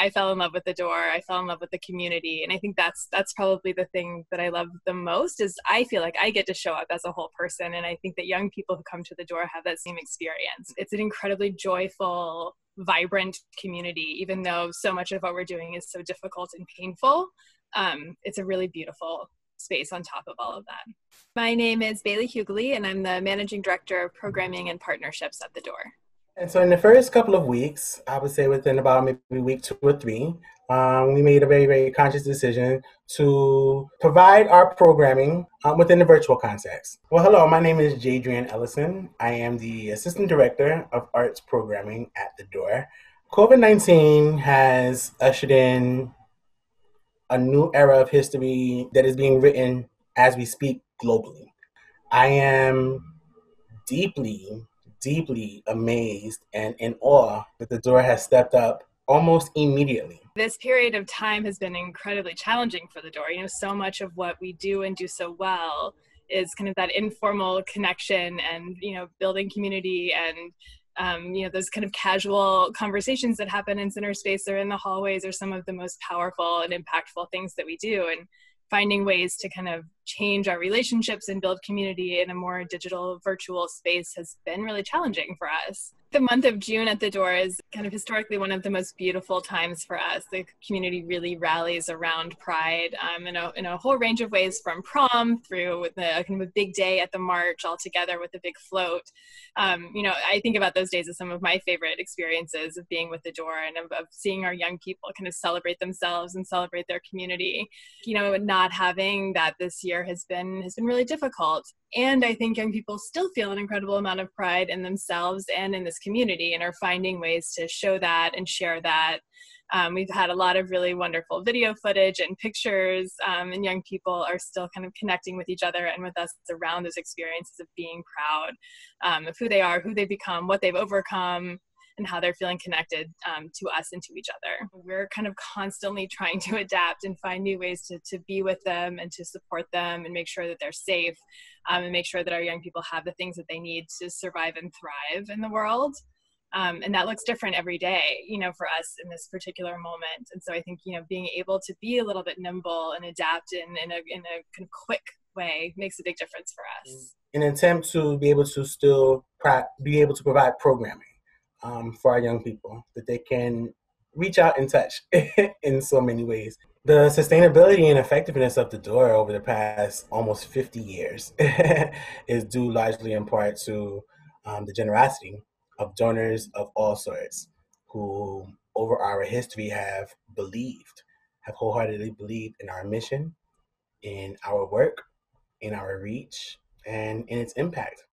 I fell in love with the door. I fell in love with the community. And I think that's probably the thing that I love the most is I feel like I get to show up as a whole person. And I think that young people who come to the door have that same experience. It's an incredibly joyful, vibrant community, even though so much of what we're doing is so difficult and painful. It's a really beautiful space on top of all of that. My name is Bailey Hughley, and I'm the Managing Director of Programming and Partnerships at The Door. And so in the first couple of weeks, I would say within about maybe week 2 or 3, we made a very, very conscious decision to provide our programming within the virtual context. Well, hello, my name is Jadrian Ellison. I am the Assistant Director of Arts Programming at The Door. COVID-19 has ushered in a new era of history that is being written as we speak globally. I am deeply, deeply amazed and in awe that The Door has stepped up almost immediately. This period of time has been incredibly challenging for The Door. So much of what we do and do so well is kind of that informal connection and, building community and those kind of casual conversations that happen in center space or in the hallways are some of the most powerful and impactful things that we do. And finding ways to kind of change our relationships and build community in a more digital, virtual space has been really challenging for us. The month of June at The Door is kind of historically one of the most beautiful times for us. The community really rallies around Pride in a whole range of ways, from prom through with the kind of a big day at the march all together with a big float. I think about those days as some of my favorite experiences of being with The Door and of seeing our young people kind of celebrate themselves and celebrate their community. Not having that this year has been really difficult. And I think young people still feel an incredible amount of pride in themselves and in this community and are finding ways to show that and share that. We've had a lot of really wonderful video footage and pictures, and young people are still kind of connecting with each other and with us around those experiences of being proud of who they are, who they've become, what they've overcome, and how they're feeling connected to us and to each other. We're kind of constantly trying to adapt and find new ways to be with them and to support them and make sure that they're safe, and make sure that our young people have the things that they need to survive and thrive in the world. And that looks different every day, for us in this particular moment. And so I think, being able to be a little bit nimble and adapt in a kind of quick way makes a big difference for us. In an attempt to be able to still be able to provide programming for our young people that they can reach out and touch in so many ways. The sustainability and effectiveness of The Door over the past almost 50 years is due largely in part to the generosity of donors of all sorts who over our history have wholeheartedly believed in our mission, in our work, in our reach, and in its impact.